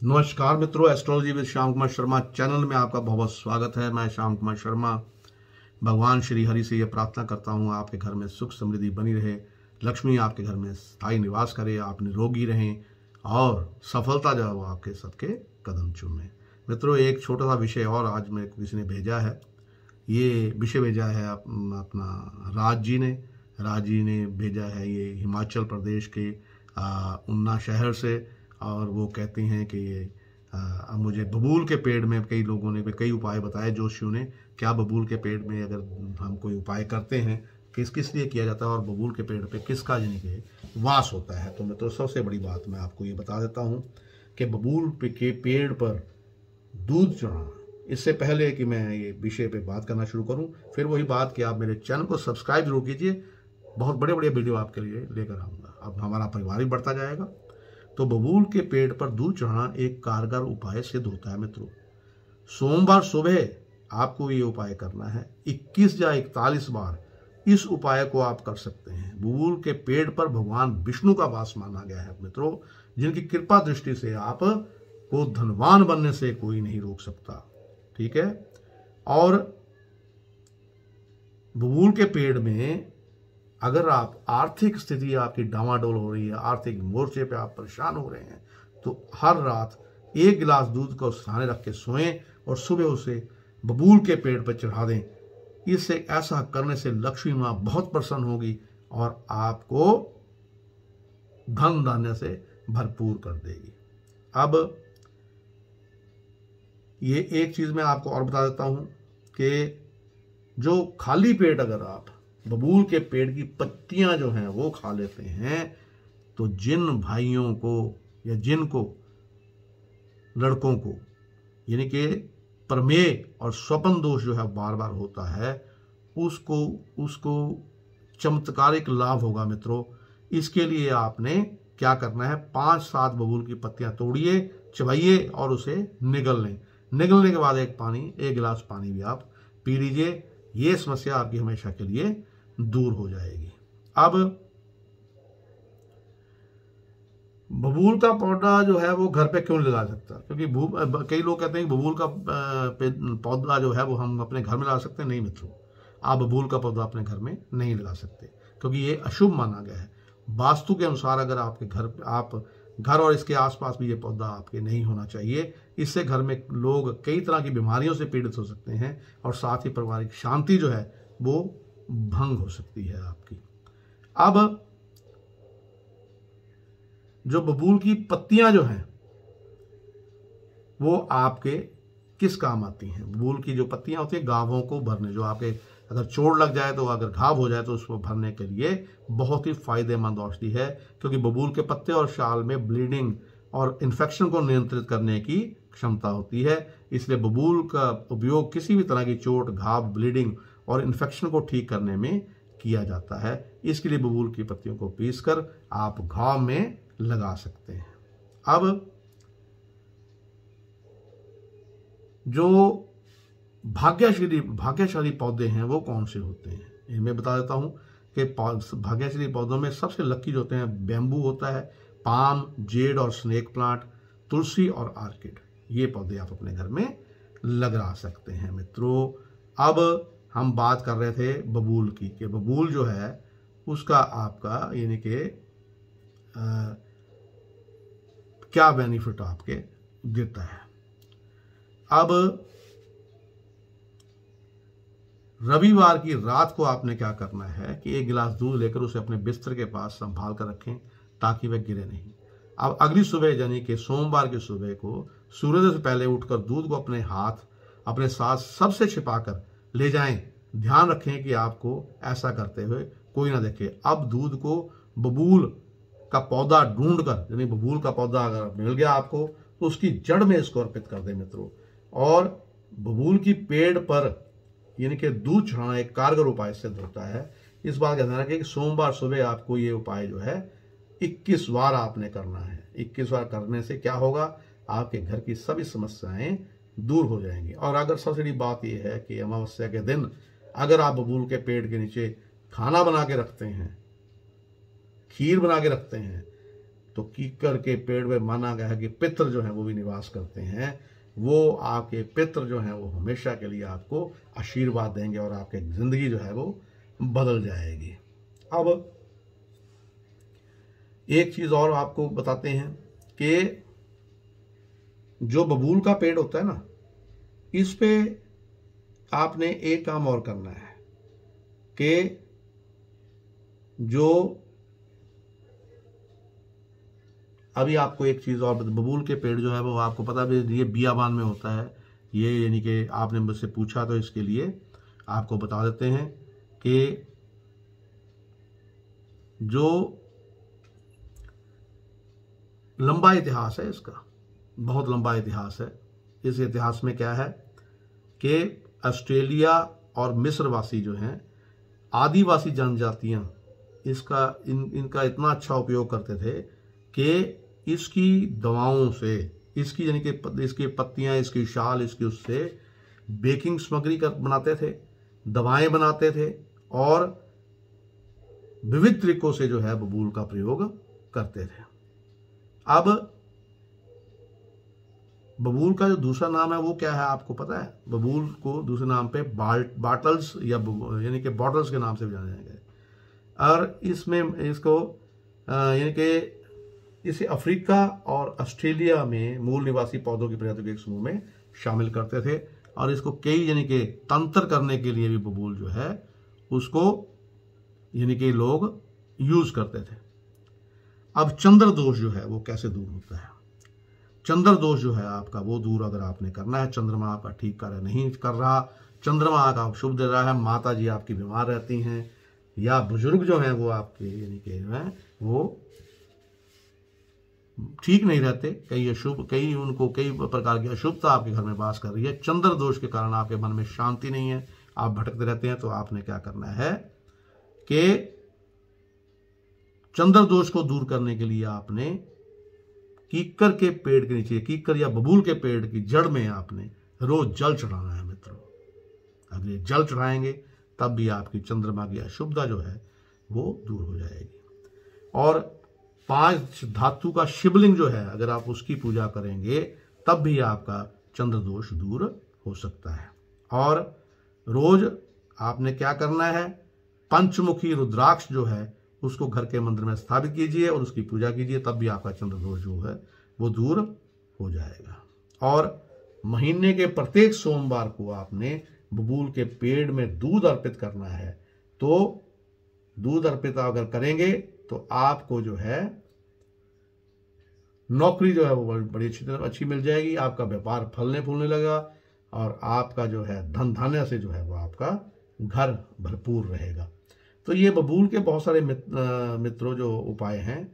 नमस्कार मित्रों, astrology with Shyam Kumar Sharma channel में आपका बहुत बहुत स्वागत है। मैं श्याम कुमार शर्मा भगवान श्री हरि से यह प्रार्थना करता हूँ आपके घर में सुख समृद्धि बनी रहे, लक्ष्मी आपके घर में स्थायी निवास करे, आप निरोगी रहें और सफलता जो है वो आपके सबके कदम चूमे। मित्रों, एक छोटा सा विषय और आज मेरे को किसी ने भेजा है। ये विषय भेजा है अपना राज जी ने भेजा है। ये हिमाचल प्रदेश के उन्ना शहर से, और वो कहती हैं कि मुझे बबूल के पेड़ में कई लोगों ने कई उपाय बताए, जोशियों ने। क्या बबूल के पेड़ में अगर हम कोई उपाय करते हैं, किस किस लिए किया जाता है और बबूल के पेड़ पे किसका यानी कि वास होता है। तो मैं तो सबसे बड़ी बात मैं आपको ये बता देता हूँ कि बबूल के पेड़ पर दूध चढ़ाना। इससे पहले कि मैं ये विषय पे बात करना शुरू करूँ, फिर वही बात कि आप मेरे चैनल को सब्सक्राइब जरूर कीजिए। बहुत बड़े बड़े वीडियो आपके लिए लेकर आऊँगा। अब हमारा परिवार ही बढ़ता जाएगा। तो बबूल के पेड़ पर दूध चढ़ाना एक कारगर उपाय सिद्ध होता है मित्रों। सोमवार सुबह आपको ये उपाय करना है। 21 या 41 बार इस उपाय को आप कर सकते हैं। बबूल के पेड़ पर भगवान विष्णु का वास माना गया है मित्रों, जिनकी कृपा दृष्टि से आप को धनवान बनने से कोई नहीं रोक सकता। ठीक है। और बबूल के पेड़ में अगर आप आर्थिक स्थिति आपकी डामाडोल हो रही है, आर्थिक मोर्चे पे आप परेशान हो रहे हैं, तो हर रात 1 गिलास दूध को सामने रख के सोएं और सुबह उसे बबूल के पेड़ पर चढ़ा दें। इससे ऐसा करने से लक्ष्मी माँ बहुत प्रसन्न होगी और आपको धन धान्य से भरपूर कर देगी। अब ये एक चीज मैं आपको और बता देता हूं कि जो खाली पेट अगर आप बबूल के पेड़ की पत्तियां जो हैं वो खा लेते हैं, तो जिन भाइयों को या जिनको लड़कों को यानी कि प्रमेय और स्वप्न दोष जो है बार बार होता है, उसको चमत्कारिक लाभ होगा मित्रों। इसके लिए आपने क्या करना है, 5-7 बबूल की पत्तियां तोड़िए, चबाइए और उसे निगल लें। निगलने के बाद एक गिलास पानी भी आप पी लीजिए। ये समस्या आपकी हमेशा के लिए दूर हो जाएगी। अब बबूल का पौधा जो है वो घर पे क्यों लगा सकता है? क्योंकि कई लोग कहते हैं कि बबूल का पौधा जो है वो हम अपने घर में लगा सकते हैं। नहीं मित्रों, आप बबूल का पौधा अपने घर में नहीं लगा सकते, क्योंकि ये अशुभ माना गया है। वास्तु के अनुसार अगर आपके घर और इसके आसपास भी ये पौधा आपके नहीं होना चाहिए। इससे घर में लोग कई तरह की बीमारियों से पीड़ित हो सकते हैं और साथ ही पारिवारिक शांति जो है वो भंग हो सकती है आपकी। अब जो बबूल की पत्तियां जो हैं वो आपके किस काम आती हैं? बबूल की जो पत्तियां होती हैं घावों को भरने, जो आपके अगर चोट लग जाए तो अगर घाव हो जाए तो उसको भरने के लिए बहुत ही फायदेमंद औषधि है, क्योंकि बबूल के पत्ते और शाल में ब्लीडिंग और इन्फेक्शन को नियंत्रित करने की क्षमता होती है। इसलिए बबूल का उपयोग किसी भी तरह की चोट, घाव, ब्लीडिंग और इन्फेक्शन को ठीक करने में किया जाता है। इसके लिए बबूल की पत्तियों को पीसकर आप घाव में लगा सकते हैं। अब जो भाग्यशाली पौधे हैं वो कौन से होते हैं, ये मैं बता देता हूं कि भाग्यशाली पौधों में सबसे लकी जो होते हैं, बेम्बू होता है, पाम, जेड और स्नेक प्लांट, तुलसी और आर्किड। ये पौधे आप अपने घर में लगा सकते हैं मित्रों। अब हम बात कर रहे थे बबूल की, कि बबूल जो है उसका आपका यानी कि क्या बेनिफिट आपके देता है। अब रविवार की रात को आपने क्या करना है कि 1 गिलास दूध लेकर उसे अपने बिस्तर के पास संभाल कर रखें ताकि वह गिरे नहीं। अब अगली सुबह यानी कि सोमवार की सुबह को सूर्योदय से पहले उठकर दूध को अपने साथ सबसे छिपाकर ले जाएं। ध्यान रखें कि आपको ऐसा करते हुए कोई ना देखे। अब दूध को बबूल का पौधा ढूंढकर, यानी बबूल का पौधा अगर मिल गया आपको, तो उसकी जड़ में इसको अर्पित कर दें मित्रों। और बबूल की पेड़ पर यानी कि दूध चढ़ाना एक कारगर उपाय सिद्ध होता है। इस बात का ध्यान रखें कि सोमवार सुबह आपको ये उपाय जो है 21 बार आपने करना है। 21 बार करने से क्या होगा, आपके घर की सभी समस्याएं दूर हो जाएंगी। और अगर सबसे बड़ी बात यह है कि अमावस्या के दिन अगर आप बबूल के पेड़ के नीचे खाना बना के रखते हैं, खीर बना के रखते हैं, तो कीकर के पेड़ में माना गया है कि पितृ जो है वो भी निवास करते हैं। वो आपके पितृ जो हैं वो हमेशा के लिए आपको आशीर्वाद देंगे और आपकी जिंदगी जो है वो बदल जाएगी। अब एक चीज और आपको बताते हैं कि जो बबूल का पेड़ होता है ना, इस पे आपने एक काम और करना है कि जो अभी आपको एक चीज और, बबूल के पेड़ जो है वो आपको पता भी, ये बियाबान में होता है ये, यानी कि आपने मुझसे पूछा तो इसके लिए आपको बता देते हैं कि जो लंबा इतिहास है इसका, बहुत लंबा इतिहास है। इस इतिहास में क्या है कि ऑस्ट्रेलिया और मिस्रवासी जो हैं, आदिवासी जनजातियां इनका इतना अच्छा उपयोग करते थे कि इसकी दवाओं से, इसकी यानी कि इसकी पत्तियां, इसकी शाल, इसकी उससे बेकिंग सामग्री बनाते थे, दवाएं बनाते थे और विविध तरीकों से जो है बबूल का प्रयोग करते थे। अब बबूल का जो दूसरा नाम है वो क्या है आपको पता है? बबूल को दूसरे नाम पे बाटल्स या यानी कि बॉटल्स के नाम से भी जाना जाएगा। और इसमें इसको यानी कि इसे अफ्रीका और ऑस्ट्रेलिया में मूल निवासी पौधों की प्रजातियों के एक समूह में शामिल करते थे और इसको कई यानी कि तंत्र करने के लिए भी बबूल जो है उसको यानी कि लोग यूज करते थे। अब चंद्र दोष जो है वो कैसे दूर होता है? चंद्र दोष जो है आपका वो दूर अगर आपने करना है, चंद्रमा आपका ठीक कार्य नहीं कर रहा, चंद्रमा आपका शुभ दे रहा है, माता जी आपकी बीमार रहती हैं या बुजुर्ग जो हैं वो आपके यानी कि जो है वो ठीक नहीं रहते, कई उनको कई प्रकार की अशुभता आपके घर में वास कर रही है, चंद्र दोष के कारण आपके मन में शांति नहीं है, आप भटकते रहते हैं, तो आपने क्या करना है कि चंद्र दोष को दूर करने के लिए आपने कीकर के पेड़ के नीचे, कीकर या बबूल के पेड़ की जड़ में आपने रोज जल चढ़ाना है मित्रों। अगर ये जल चढ़ाएंगे तब भी आपकी चंद्रमा की अशुभता जो है वो दूर हो जाएगी। और 5 धातु का शिवलिंग जो है अगर आप उसकी पूजा करेंगे तब भी आपका चंद्र दोष दूर हो सकता है। और रोज आपने क्या करना है, पंचमुखी रुद्राक्ष जो है उसको घर के मंदिर में स्थापित कीजिए और उसकी पूजा कीजिए, तब भी आपका चंद्र दोष जो है वो दूर हो जाएगा। और महीने के प्रत्येक सोमवार को आपने बबूल के पेड़ में दूध अर्पित करना है। तो दूध अर्पित अगर करेंगे तो आपको जो है नौकरी जो है वो बड़ी अच्छी मिल जाएगी, आपका व्यापार फलने फूलने लगा और आपका जो है धन धान्य से जो है वो आपका घर भरपूर रहेगा। तो ये बबूल के बहुत सारे मित्रों जो उपाय हैं,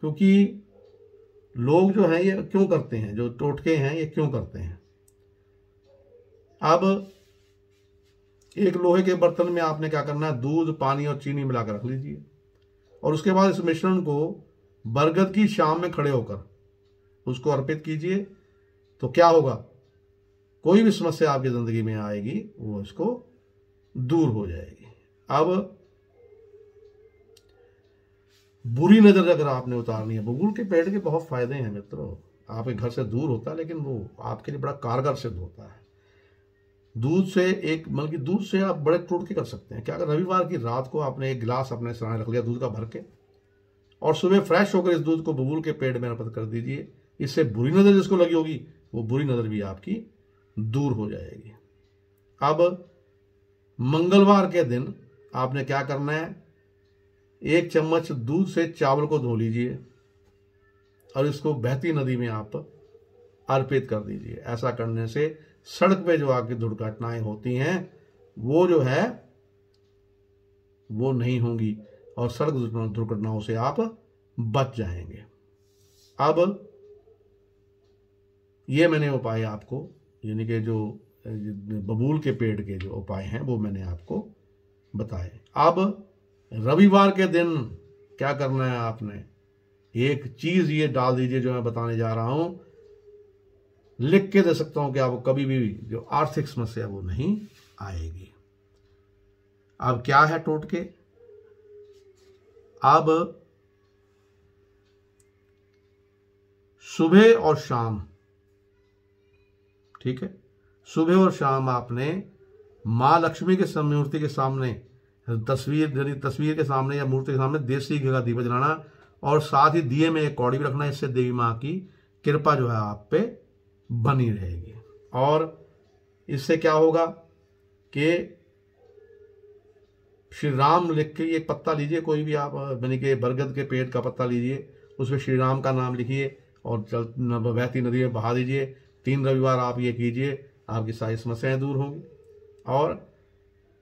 क्योंकि लोग जो हैं ये क्यों करते हैं, जो टोटके हैं ये क्यों करते हैं। अब एक लोहे के बर्तन में आपने क्या करना है, दूध, पानी और चीनी मिलाकर रख लीजिए और उसके बाद इस मिश्रण को बरगद की शाम में खड़े होकर उसको अर्पित कीजिए। तो क्या होगा, कोई भी समस्या आपकी जिंदगी में आएगी वो इसको दूर हो जाएगी। अब बुरी नजर अगर आपने उतारनी है, बबूल के पेड़ के बहुत फायदे हैं मित्रों। आपके घर से दूर होता है लेकिन वो आपके लिए बड़ा कारगर सिद्ध होता है। दूध से एक बल्कि दूध से आप बड़े टोटके कर सकते हैं। क्या अगर रविवार की रात को आपने एक गिलास अपने सिराने रख लिया दूध का भर के और सुबह फ्रेश होकर इस दूध को बबूल के पेड़ में अर्पित कर दीजिए। इससे बुरी नजर जिसको लगी होगी वो बुरी नजर भी आपकी दूर हो जाएगी। अब मंगलवार के दिन आपने क्या करना है, 1 चम्मच दूध से चावल को धो लीजिए और इसको बहती नदी में आप अर्पित कर दीजिए। ऐसा करने से सड़क पे जो आपकी दुर्घटनाएं होती हैं वो जो है वो नहीं होंगी और सड़क दुर्घटनाओं से आप बच जाएंगे। अब ये मैंने उपाय आपको यानी कि जो बबूल के पेड़ के जो उपाय हैं वो मैंने आपको बताए। अब रविवार के दिन क्या करना है, आपने एक चीज ये डाल दीजिए जो मैं बताने जा रहा हूं, लिख के दे सकता हूं कि आपको कभी भी जो आर्थिक समस्या वो नहीं आएगी। अब क्या है टोटके, अब सुबह और शाम, ठीक है, सुबह और शाम आपने माँ लक्ष्मी के मूर्ति के सामने, तस्वीर के सामने या मूर्ति के सामने देसी घी का दीपक जलाना और साथ ही दिए में एक कौड़ी भी रखना। इससे देवी माँ की कृपा जो है आप पे बनी रहेगी। और इससे क्या होगा कि श्री राम लिख के एक पत्ता लीजिए, कोई भी आप यानी कि बरगद के पेड़ का पत्ता लीजिए, उसमें श्री राम का नाम लिखिए और बहती नदी में बहा दीजिए। 3 रविवार आप ये कीजिए, आपकी सारी समस्याएं दूर होंगी। और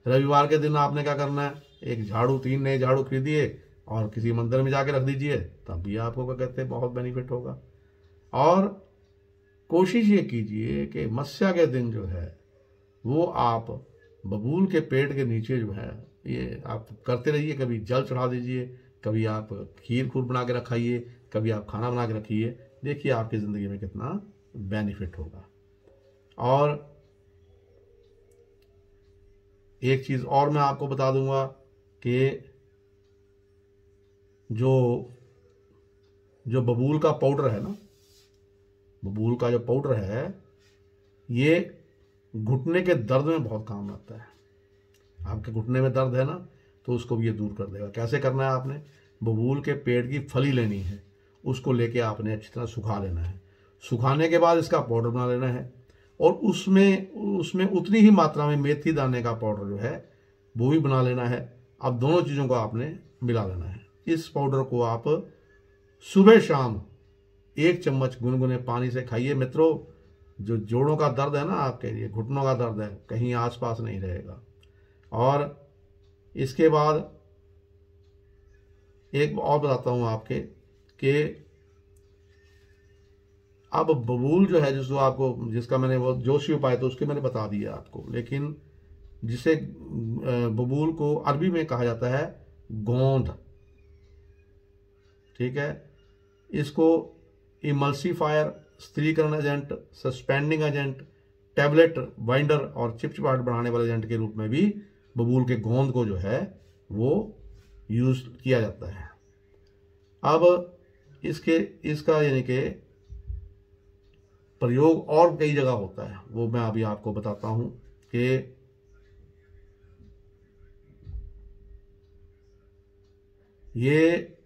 रविवार के दिन आपने क्या करना है, एक झाड़ू, 3 नए झाड़ू खरीदिए और किसी मंदिर में जाके रख दीजिए, तब भी आपको क्या कहते हैं बहुत बेनिफिट होगा। और कोशिश ये कीजिए कि मस्या के दिन जो है वो आप बबूल के पेड़ के नीचे जो है ये आप करते रहिए। कभी जल चढ़ा दीजिए, कभी आप खीर खूर बना के रखाइए, कभी आप खाना बना के रखिए। देखिए आपकी ज़िंदगी में कितना बेनिफिट होगा। और एक चीज़ और मैं आपको बता दूंगा कि जो बबूल का पाउडर है ना, बबूल का जो पाउडर है ये घुटने के दर्द में बहुत काम आता है। आपके घुटने में दर्द है ना, तो उसको भी ये दूर कर देगा। कैसे करना है, आपने बबूल के पेड़ की फली लेनी है, उसको लेके आपने अच्छी तरह सुखा लेना है। सुखाने के बाद इसका पाउडर बना लेना है और उसमें उतनी ही मात्रा में मेथी दाने का पाउडर जो है वो भी बना लेना है। अब दोनों चीज़ों को आपने मिला लेना है। इस पाउडर को आप सुबह शाम 1 चम्मच गुनगुने पानी से खाइए। मित्रों, जो जोड़ों का दर्द है ना, आपके लिए घुटनों का दर्द है, कहीं आसपास नहीं रहेगा। और इसके बाद एक और बताता हूँ आपके कि अब बबूल जो है जिसका मैंने वो जोशी उपाय तो उसके मैंने बता दिया आपको, लेकिन जिसे बबूल को अरबी में कहा जाता है गोंद, ठीक है। इसको इमल्सीफायर, स्त्रीकरण agent, suspending agent, tablet binder और चिपचिपाहट बढ़ाने वाले एजेंट के रूप में भी बबूल के गोंद को जो है वो यूज किया जाता है। अब इसका यानी कि प्रयोग और कई जगह होता है, वो मैं अभी आपको बताता हूं कि ये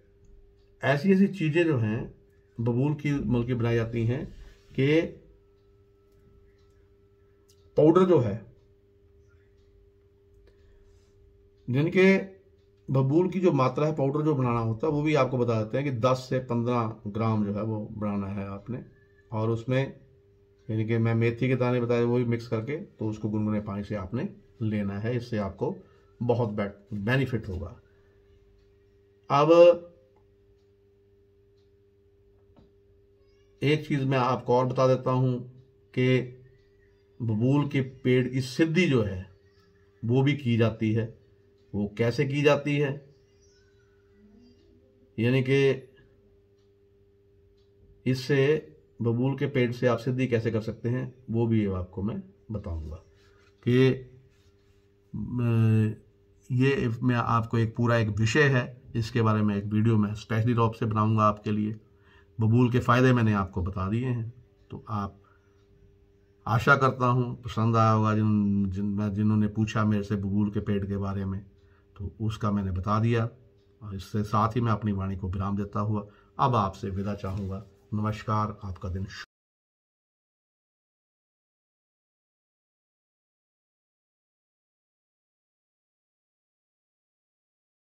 ऐसी चीजें जो हैं बबूल की मिलकर बनाई जाती हैं कि पाउडर जो है, जिनके बबूल की जो मात्रा है पाउडर जो बनाना होता है वो भी आपको बता देते हैं कि 10 से 15 ग्राम जो है वो बनाना है आपने। और उसमें यानी कि मैं मेथी के दाने बताए वो भी मिक्स करके तो उसको गुनगुने पानी से आपने लेना है। इससे आपको बहुत बेनिफिट होगा। अब एक चीज मैं आपको और बता देता हूं कि बबूल के पेड़ की सिद्धि जो है वो भी की जाती है। वो कैसे की जाती है, यानी कि इससे बबूल के पेड़ से आप सिद्धि कैसे कर सकते हैं वो भी आपको मैं बताऊंगा कि ये मैं आपको एक पूरा एक विषय है, इसके बारे में एक वीडियो मैं स्पेशली तौर से बनाऊंगा आपके लिए। बबूल के फ़ायदे मैंने आपको बता दिए हैं, तो आप आशा करता हूँ पसंद आया होगा। जिन्होंने पूछा मेरे से बबूल के पेड़ के बारे में, तो उसका मैंने बता दिया। और इससे साथ ही मैं अपनी वाणी को विराम देता हुआ अब आपसे विदा चाहूँगा। नमस्कार, आपका दिन शुभ